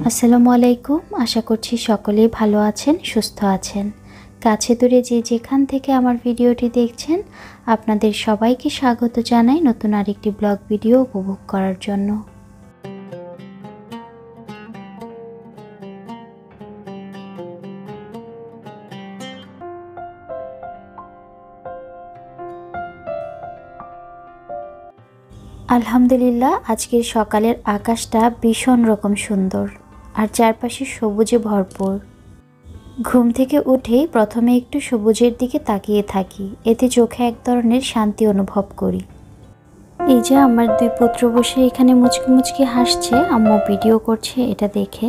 আসসালামুআলাইকুম। আশা করছি সকলেই ভালো আছেন, সুস্থ আছেন। কাছে দূরে যে যেখান থেকে আমার ভিডিওটি দেখছেন, আপনাদের সবাইকে স্বাগত জানাই নতুন আরেকটি ব্লগ ভিডিও উপভোগ করার জন্য। আলহামদুলিল্লাহ, আজকের সকালের আকাশটা ভীষণ রকম সুন্দর আর চারপাশে সবুজে ভরপুর। ঘুম থেকে উঠেই প্রথমে একটু সবুজের দিকে তাকিয়ে থাকি, এতে চোখে এক ধরনের শান্তি অনুভব করি। এই যে আমার দুই পুত্র বসে এখানে মুচকি মুচকি হাসছে, আম্মু ভিডিও করছে এটা দেখে।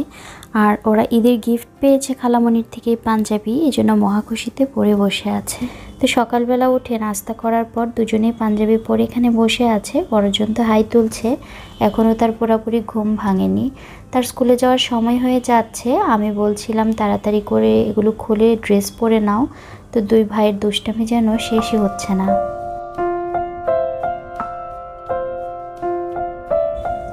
আর ওরা ঈদের গিফট পেয়েছে খালামণির থেকে পাঞ্জাবি, এই জন্য মহাখুশিতে পরে বসে আছে। তো সকালবেলা উঠে নাস্তা করার পর দুজনেই পাঞ্জাবি পরে এখানে বসে আছে। বড়জন তো হাই তুলছে, এখনও তার পুরোপুরি ঘুম ভাঙেনি। তার স্কুলে যাওয়ার সময় হয়ে যাচ্ছে। আমি বলছিলাম তাড়াতাড়ি করে এগুলো খুলে ড্রেস পরে নাও, তো দুই ভাইয়ের দুষ্টামি যেন শেষই হচ্ছে না।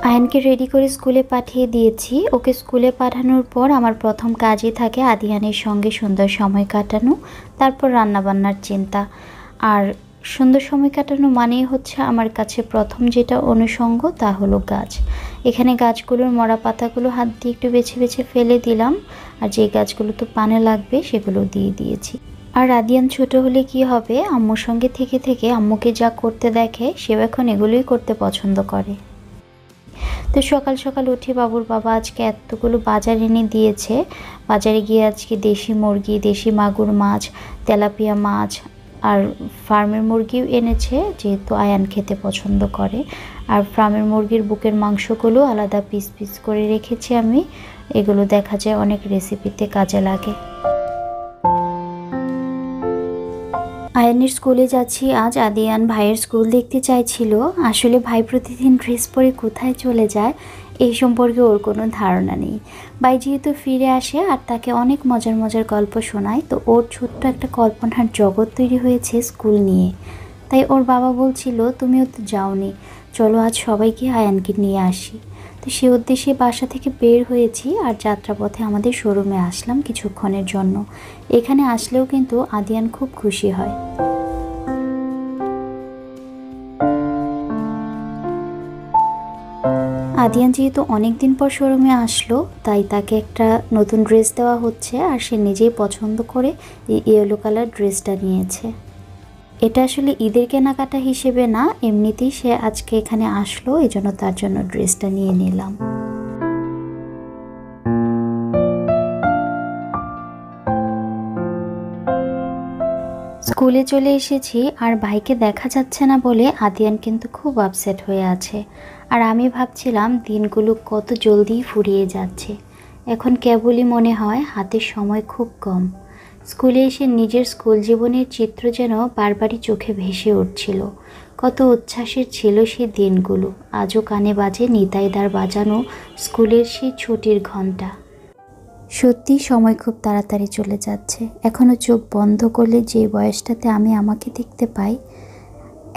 আয়ানকে রেডি করে স্কুলে পাঠিয়ে দিয়েছি। ওকে স্কুলে পাঠানোর পর আমার প্রথম কাজই থাকে আদিয়ানের সঙ্গে সুন্দর সময় কাটানো, তারপর রান্নাবান্নার চিন্তা। আর সুন্দর সময় কাটানো মানেই হচ্ছে আমার কাছে প্রথম যেটা অনুষঙ্গ তা হলো গাছ। এখানে গাছগুলোর মরা পাতাগুলো হাত দিয়ে একটু বেছে বেছে ফেলে দিলাম, আর যে গাছগুলো তো পানে লাগবে সেগুলো দিয়ে দিয়েছি। আর আদিয়ান ছোট হলে কি হবে, আম্মুর সঙ্গে থেকে থেকে আম্মুকে যা করতে দেখে সেও এখন এগুলোই করতে পছন্দ করে। তো সকাল সকাল উঠে বাবুর বাবা আজকে এতগুলো বাজার এনে দিয়েছে। বাজারে গিয়ে আজকে দেশি মুরগি, দেশি মাগুর মাছ, তেলাপিয়া মাছ আর ফার্মের মুরগিও এনেছে, যেহেতু আয়ান খেতে পছন্দ করে। আর ফার্মের মুরগির বুকের মাংসগুলো আলাদা পিস পিস করে রেখেছি আমি। এগুলো দেখা যায় অনেক রেসিপিতে কাজে লাগে। আয়ানের স্কুলে যাচ্ছি আজ। আদিয়ান ভাইয়ের স্কুল দেখতে চাইছিল। আসলে ভাই প্রতিদিন ড্রেস পরে কোথায় চলে যায় এই সম্পর্কে ওর কোনো ধারণা নেই। ভাই যেহেতু ফিরে আসে আর তাকে অনেক মজার মজার গল্প শোনায়, তো ওর ছোট্ট একটা কল্পনার জগৎ তৈরি হয়েছে স্কুল নিয়ে। তাই ওর বাবা বলছিল তুমিও তো যাওনি, চলো আজ সবাইকে আয়ানকে নিয়ে আসি। তো সে উদ্দেশ্যে বাসা থেকে বের হয়েছি আর যাত্রাপথে আমাদের শোরুমে আসলাম কিছুক্ষণের জন্য। এখানে আসলেও কিন্তু আদিয়ান খুব খুশি হয়। আদিয়ান যেহেতু অনেক দিন পর শোরুমে আসলো, তাই তাকে একটা নতুন ড্রেস দেওয়া হচ্ছে। আর সে নিজেই পছন্দ করে এই ইয়েলো কালার ড্রেসটা নিয়েছে। এটা আসলে ঈদের কেনাকাটা হিসেবে না, এমনিতেই সে আজকে এখানে আসলো, এই জন্য তার জন্য ড্রেসটা নিয়ে নিলাম। স্কুলে চলে এসেছি আর ভাইকে দেখা যাচ্ছে না বলে আদিয়ান কিন্তু খুব আপসেট হয়ে আছে। আর আমি ভাবছিলাম দিনগুলো কত জলদি ফুরিয়ে যাচ্ছে। এখন কেবলই মনে হয় হাতের সময় খুব কম। স্কুলে এসে নিজের স্কুল জীবনের চিত্র যেন বারবারই চোখে ভেসে উঠছিল। কত উচ্ছ্বাসের ছিল সেই দিনগুলো। আজও কানে বাজে নিতাইদার বাজানো স্কুলের সেই ছুটির ঘন্টা। সত্যি সময় খুব তাড়াতাড়ি চলে যাচ্ছে। এখনও চোখ বন্ধ করলে যে বয়সটাতে আমি আমাকে দেখতে পাই,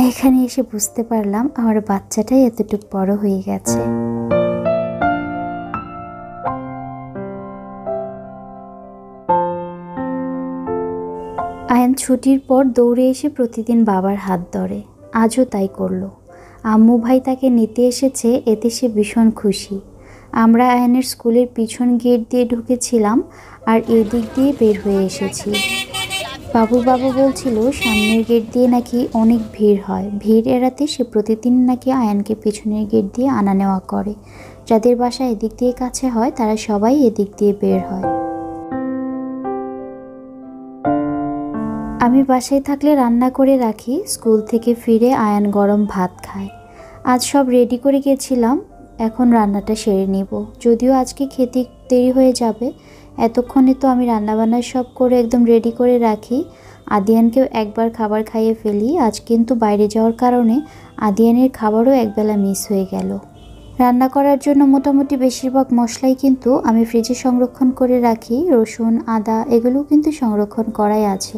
এখানে এসে বুঝতে পারলাম আমার বাচ্চাটাই এতটুকু বড় হয়ে গেছে। আয়ান ছুটির পর দৌড়ে এসে প্রতিদিন বাবার হাত ধরে, আজও তাই করলো। আম্মু ভাই তাকে নিতে এসেছে, এতে সে ভীষণ খুশি। আমরা আয়ানের স্কুলের পিছন গেট দিয়ে ঢুকেছিলাম আর এই দিক দিয়ে বের হয়ে এসেছি। বাবুর বাবা বলছিল সামনের গেট দিয়ে নাকি অনেক ভিড় হয়, ভিড় এড়াতে সে প্রতিদিন নাকি আয়ানকে পিছনের গেট দিয়ে আনা নেওয়া করে। যাদের বাসা এদিক দিয়ে কাছে হয় তারা সবাই এদিক দিয়ে বের হয়। আমি বাসায় থাকলে রান্না করে রাখি, স্কুল থেকে ফিরে আয়ান গরম ভাত খায়। আজ সব রেডি করে গেছিলাম, এখন রান্নাটা সেরে নিব। যদিও আজকে খেতে দেরি হয়ে যাবে, এতক্ষণে তো আমি রান্নাবান্না সব করে একদম রেডি করে রাখি। আদিয়ানকেও একবার খাবার খাইয়ে ফেলি। আজ কিন্তু বাইরে যাওয়ার কারণে আদিয়ানের খাবারও একবেলা মিস হয়ে গেল। রান্না করার জন্য মোটামুটি বেশিরভাগ মশলাই কিন্তু আমি ফ্রিজে সংরক্ষণ করে রাখি। রসুন, আদা এগুলোও কিন্তু সংরক্ষণ করাই আছে।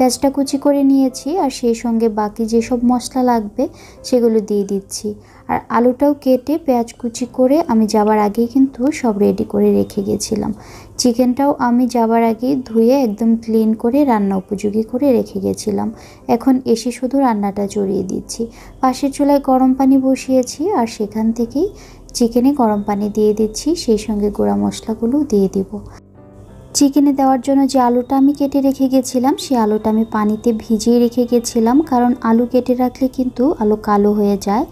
পেঁয়াজটা কুচি করে নিয়েছি আর সেই সঙ্গে বাকি যেসব মশলা লাগবে সেগুলো দিয়ে দিচ্ছি। আর আলুটাও কেটে পেঁয়াজ কুচি করে আমি যাবার আগেই কিন্তু সব রেডি করে রেখে গেছিলাম। চিকেনটাও আমি যাবার আগে ধুয়ে একদম ক্লিন করে রান্না উপযোগী করে রেখে গেছিলাম। এখন এসে শুধু রান্নাটা চড়িয়ে দিচ্ছি। পাশের চুলায় গরম পানি বসিয়েছি আর সেখান থেকেই চিকেনে গরম পানি দিয়ে দিচ্ছি, সেই সঙ্গে গুঁড়া মশলাগুলো দিয়ে দিব। চিকেনে দেওয়ার জন্য যে আলুটা আমি কেটে রেখে গেছিলাম সেই আলুটা আমি পানিতে ভিজিয়ে রেখে গেছিলাম, কারণ আলু কেটে রাখলে কিন্তু আলু কালো হয়ে যায়।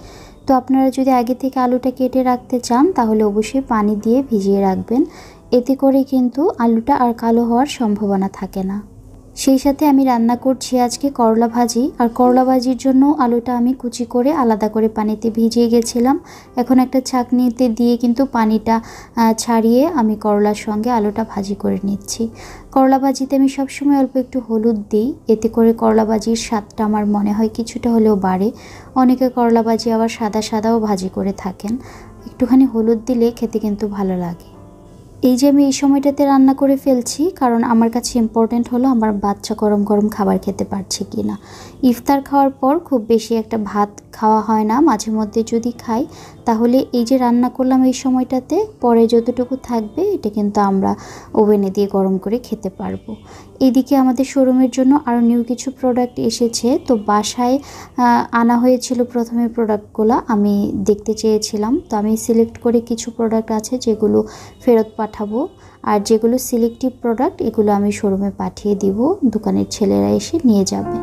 তো আপনারা যদি আগে থেকে আলুটা কেটে রাখতে চান তাহলে অবশ্যই পানি দিয়ে ভিজিয়ে রাখবেন, এতে করে কিন্তু আলুটা আর কালো হওয়ার সম্ভাবনা থাকে না। সেই সাথে আমি রান্না করছি আজকে করলা ভাজি, আর করলা ভাজির জন্য আলুটা আমি কুচি করে আলাদা করে পানিতে ভিজিয়ে গেছিলাম। এখন একটা ছাঁকনিতে দিয়ে কিন্তু পানিটা ছাড়িয়ে আমি করলার সঙ্গে আলুটা ভাজি করে নিচ্ছি। করলা ভাজিতে আমি সবসময় অল্প একটু হলুদ দিই, এতে করে করলা ভাজির স্বাদটা আমার মনে হয় কিছুটা হলেও বাড়ে। অনেকে করলা ভাজি আবার সাদা সাদাও ভাজি করে থাকেন, একটুখানি হলুদ দিলে খেতে কিন্তু ভালো লাগে। এই যে আমি এই সময়টাতে রান্না করে ফেলছি, কারণ আমার কাছে ইম্পর্টেন্ট হলো আমার বাচ্চা গরম গরম খাবার খেতে পারছে কি না। ইফতার খাওয়ার পর খুব বেশি একটা ভাত খাওয়া হয় না, মাঝে মধ্যে যদি খাই তাহলে এই যে রান্না করলাম এই সময়টাতে পরে যতটুকু থাকবে এটা কিন্তু আমরা ওভেনে দিয়ে গরম করে খেতে পারবো। এদিকে আমাদের শোরুমের জন্য আরও নিউ কিছু প্রোডাক্ট এসেছে, তো বাসায় আনা হয়েছিল প্রথমে প্রোডাক্টগুলো আমি দেখতে চেয়েছিলাম। তো আমি সিলেক্ট করে কিছু প্রোডাক্ট আছে যেগুলো ফেরত পাঠাবো, আর যেগুলো সিলেক্টিভ প্রোডাক্ট এগুলো আমি শোরুমে পাঠিয়ে দিব, দোকানের ছেলেরা এসে নিয়ে যাবে।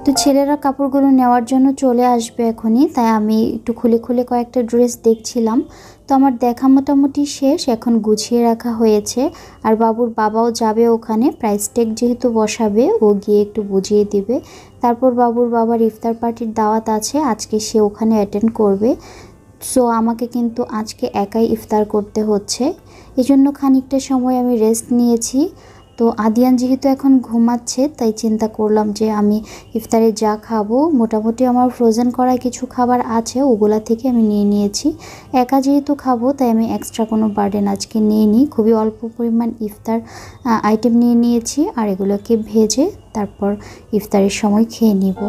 তো ছেলেরা কাপড়গুলো নেওয়ার জন্য চলে আসবে এখনই, তাই আমি একটু খুলে খুলে কয়েকটা ড্রেস দেখছিলাম। তো আমার দেখা মোটামুটি শেষ, এখন গুছিয়ে রাখা হয়েছে। আর বাবুর বাবাও যাবে ওখানে, প্রাইস ট্যাগ যেহেতু বসাবে ও গিয়ে একটু বুঝিয়ে দিবে। তারপর বাবুর বাবার ইফতার পার্টির দাওয়াত আছে, আজকে সে ওখানে অ্যাটেন্ড করবে। সো আমাকে কিন্তু আজকে একাই ইফতার করতে হচ্ছে, এজন্য খানিকটা সময় আমি রেস্ট নিয়েছি। তো আদিয়ান যেহেতু এখন ঘুমাচ্ছে তাই চিন্তা করলাম যে আমি ইফতারে যা খাবো মোটামুটি আমার ফ্রোজেন করা কিছু খাবার আছে, ওগুলা থেকে আমি নিয়ে নিয়েছি। একা যেহেতু খাবো তাই আমি এক্সট্রা কোনো বার্ডেন আজকে নিয়ে নিই, খুবই অল্প পরিমাণ ইফতার আইটেম নিয়ে নিয়েছি আর এগুলোকে ভেজে তারপর ইফতারের সময় খেয়ে নিব।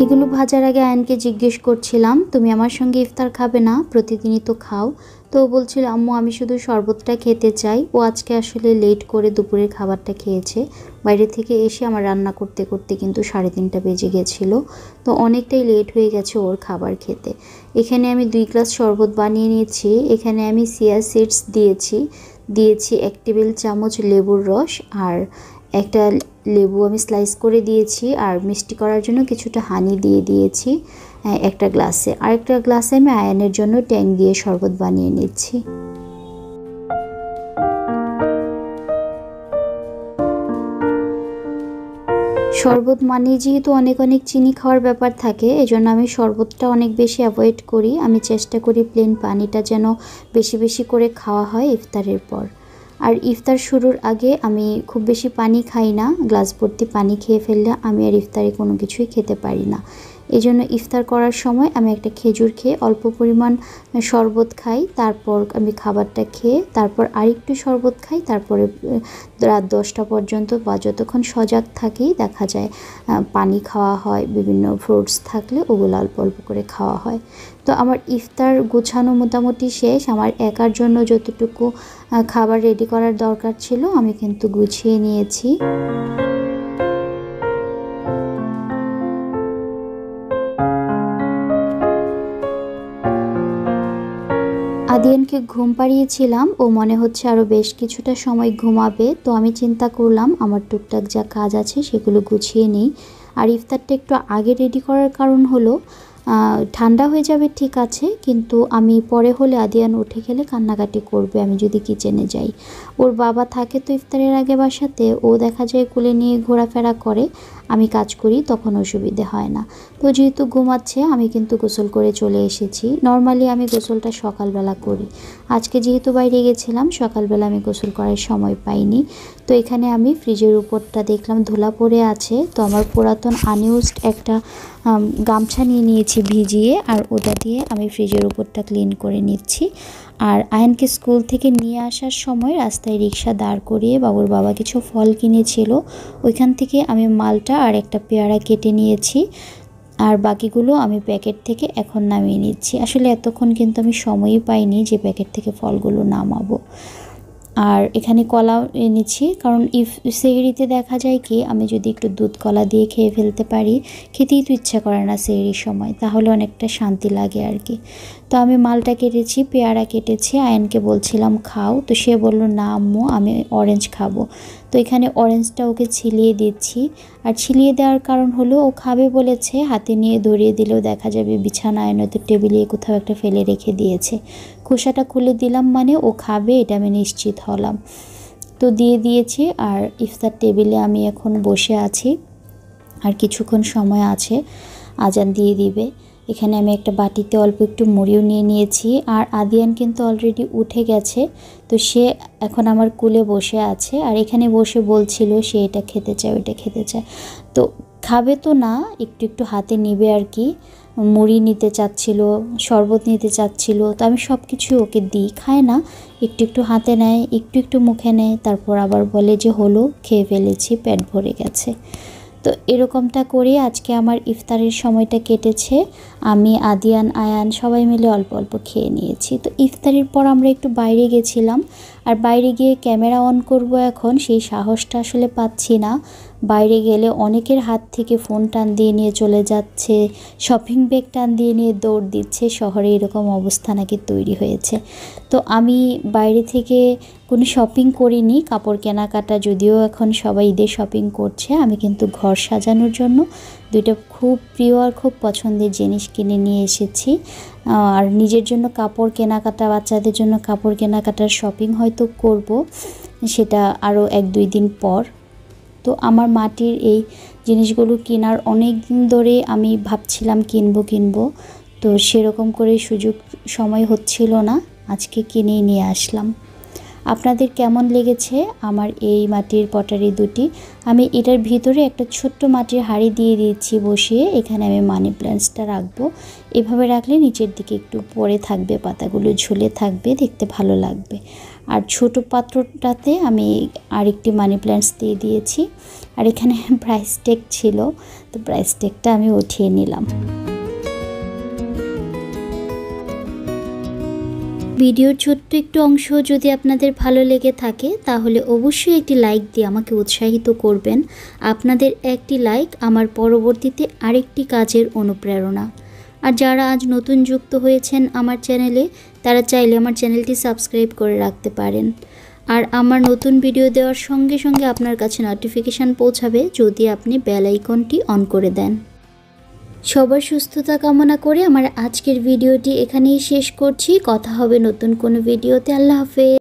এগুলো ভাজার আগে আয়নকে জিজ্ঞেস করছিলাম, তুমি আমার সঙ্গে ইফতার খাবে না? প্রতিদিনই তো খাও। তো বলছিল আম্মু আমি শুধু শরবতটা খেতে চাই। ও আজকে আসলে লেট করে দুপুরের খাবারটা খেয়েছে, বাইরে থেকে এসে আমার রান্না করতে করতে কিন্তু 3:30 বেজে গেছিলো। তো অনেকটাই লেট হয়ে গেছে ওর খাবার খেতে। এখানে আমি 2 গ্লাস শরবত বানিয়ে নিয়েছি। এখানে আমি চিয়া সিডস দিয়েছি 1 টেবিল চামচ লেবুর রস, আর একটা লেবু আমি স্লাইস করে দিয়েছি, আর মিষ্টি করার জন্য কিছুটা হানি দিয়ে দিয়েছি একটা গ্লাসে। আরেকটা গ্লাসে আমি আয়নের জন্য ট্যাং দিয়ে শরবত বানিয়ে নিচ্ছি। শরবত মানে যেহেতু অনেক চিনি খাওয়ার ব্যাপার থাকে, এজন্য আমি শরবতটা অনেক বেশি অ্যাভয়েড করি। আমি চেষ্টা করি প্লেন পানিটা যেন বেশি বেশি করে খাওয়া হয় ইফতারের পর। আর ইফতার শুরুর আগে আমি খুব বেশি পানি খাই না, গ্লাস ভর্তি পানি খেয়ে ফেললে আমি আর ইফতারে কোনো কিছুই খেতে পারি না। এই জন্য ইফতার করার সময় আমি একটা খেজুর খেয়ে অল্প পরিমাণ শরবত খাই, তারপর আমি খাবারটা খেয়ে তারপর আরেকটু শরবত খাই, তারপরে রাত 10টা পর্যন্ত বা যতক্ষণ সজাগ থাকি দেখা যায় পানি খাওয়া হয়, বিভিন্ন ফ্রুটস থাকলে ওগুলো অল্প অল্প করে খাওয়া হয়। তো আমার ইফতার গোছানো মোটামুটি শেষ। আমার একার জন্য যতটুকু খাবার রেডি করার দরকার ছিল আমি কিন্তু গুছিয়ে নিয়েছি। আদিয়ানকে ঘুম পাড়িয়েছিলাম, ও মনে হচ্ছে আরও বেশ কিছুটা সময় ঘুমাবে। তো আমি চিন্তা করলাম আমার টুকটাক যা কাজ আছে সেগুলো গুছিয়ে নিই। আর ইফতারটা একটু আগে রেডি করার কারণ হলো ঠান্ডা হয়ে যাবে ঠিক আছে, কিন্তু আমি পরে হলে আদিয়ান উঠে গেলে কান্নাকাটি করবে আমি যদি কিচেনে যাই। ওর বাবা থাকে তো ইফতারের আগে বাসাতে, ও দেখা যায় কোলে নিয়ে ঘোরাফেরা করে, আমি কাজ করি, তখন অসুবিধে হয় না। তো যেহেতু ঘুমাচ্ছে আমি কিন্তু গোসল করে চলে এসেছি। নর্মালি আমি গোসলটা সকালবেলা করি, আজকে যেহেতু বাইরে গেছিলাম সকালবেলা আমি গোসল করার সময় পাইনি। তো এখানে আমি ফ্রিজের উপরটা দেখলাম ধুলা পড়ে আছে, তো আমার পুরাতন আনইউজড একটা গামছা নিয়ে নিয়েছি ভিজিয়ে, আর ওটা দিয়ে আমি ফ্রিজের উপরটা ক্লিন করে নিচ্ছি। আর আয়নকে স্কুল থেকে নিয়ে আসার সময় রাস্তায় রিক্সা দাঁড় করিয়ে বাবুর বাবা কিছু ফল কিনেছিল, ওইখান থেকে আমি মালটা আর একটা পেয়ারা কেটে নিয়েছি, আর বাকিগুলো আমি প্যাকেট থেকে এখন নামিয়ে নিচ্ছি। আসলে এতক্ষণ কিন্তু আমি সময়ই পাইনি যে প্যাকেট থেকে ফলগুলো নামাবো। আর এখানে কলাও এনেছি, কারণ সেহরিতে দেখা যায় কি আমি যদি একটু দুধ কলা দিয়ে খেয়ে ফেলতে পারি, খেতেই তো ইচ্ছা করে না সেহরির সময়, তাহলে অনেকটা শান্তি লাগে আর কি। তো আমি মালটা কেটেছি, পেয়ারা কেটেছি, আয়নকে বলছিলাম খাও, তো সে বলল না আম্মু আমি অরেঞ্জ খাবো। তো এখানে অরেঞ্জটা ওকে ছিলিয়ে দিচ্ছি, আর ছিলিয়ে দেওয়ার কারণ হলো ও খাবে বলেছে, হাতে নিয়ে ধরিয়ে দিলেও দেখা যাবে বিছানায় নয়তো টেবিলে কোথাও একটা ফেলে রেখে দিয়েছে। খোসাটা খুলে দিলাম মানে ও খাবে, এটা আমি নিশ্চিত হলাম। তো দিয়ে দিয়েছি, আর ইফতার টেবিলে আমি এখন বসে আছি, আর কিছুক্ষণ সময় আছে আজান দিয়ে দিবে। এখানে আমি একটা বাটিতে অল্প একটু মুড়িও নিয়ে নিয়েছি, আর আদিয়ান কিন্তু অলরেডি উঠে গেছে, তো সে এখন আমার কোলে বসে আছে, আর এখানে বসে বলছিল সে এটা খেতে চায় ওইটা খেতে চায়। তো খাবে তো না, একটু একটু হাতে নিবে আর কি, মুড়ি নিতে চাচ্ছিল, শরবত নিতে চাচ্ছিল, তো আমি সব কিছু ওকে দিই, খায় না, একটু একটু হাতে নেয়, একটু একটু মুখে নেয়, তারপর আবার বলে যে হলো খেয়ে ফেলেছি, পেট ভরে গেছে। তো এরকমটা করে আজকে আমার ইফতারের সময়টা কেটেছে। আমি আদিয়ান আয়ান সবাই মিলে অল্প অল্প খেয়ে নিয়েছি। তো ইফতারের পর আমরা একটু বাইরে গেছিলাম, আর বাইরে গিয়ে ক্যামেরা অন করব এখন সেই সাহসটা আসলে পাচ্ছি না। বাইরে গেলে অনেকের হাত থেকে ফোন টান দিয়ে নিয়ে চলে যাচ্ছে, শপিং ব্যাগ টান দিয়ে নিয়ে দৌড় দিচ্ছে, শহরে এরকম অবস্থা নাকি তৈরি হয়েছে। তো আমি বাইরে থেকে কোনো শপিং করিনি, কাপড় কেনাকাটা, যদিও এখন সবাই ঈদের শপিং করছে, আমি কিন্তু ঘর সাজানোর জন্য দুইটা খুব প্রিয় আর খুব পছন্দের জিনিস কিনে নিয়ে এসেছি। আর নিজের জন্য কাপড় কেনাকাটা, বাচ্চাদের জন্য কাপড় কেনাকাটার শপিং হয়তো করব, সেটা আরও 1-2 দিন পর। তো আমার মাটির এই জিনিসগুলো কেনার অনেক দিন ধরে আমি ভাবছিলাম কিনবো, তো সেরকম করে সুযোগ সময় হচ্ছিল না, আজকে কিনেই নিয়ে আসলাম। আপনাদের কেমন লেগেছে আমার এই মাটির পটারি দুটি? আমি এটার ভিতরে একটা ছোট্ট মাটির হাঁড়ি দিয়ে দিয়েছি বসিয়ে, এখানে আমি মানি প্ল্যান্টসটা রাখবো। এভাবে রাখলে নিচের দিকে একটু পড়ে থাকবে, পাতাগুলো ঝুলে থাকবে, দেখতে ভালো লাগবে। আর ছোট পাত্রটাতে আমি আরেকটি মানি প্ল্যান্টস দিয়ে দিয়েছি, আর এখানে প্রাইস ট্যাগ ছিল, তো প্রাইস ট্যাগটা আমি উঠিয়ে নিলাম। ভিডিওর ছোট্ট একটু অংশ যদি আপনাদের ভালো লেগে থাকে তাহলে অবশ্যই একটি লাইক দিয়ে আমাকে উৎসাহিত করবেন। আপনাদের একটি লাইক আমার পরবর্তীতে আরেকটি কাজের অনুপ্রেরণা। আর যারা আজ নতুন যুক্ত হয়েছেন আমার চ্যানেলে, তারা চাইলে আমার চ্যানেলটি সাবস্ক্রাইব করে রাখতে পারেন। আর আমার নতুন ভিডিও দেওয়ার সঙ্গে সঙ্গে আপনার কাছে নোটিফিকেশান পৌঁছাবে যদি আপনি বেল আইকনটি অন করে দেন। সবার সুস্থতা কামনা করে আমার আজকের ভিডিওটি এখানেই শেষ করছি। কথা হবে নতুন কোনো ভিডিওতে। আল্লাহ হাফেজ।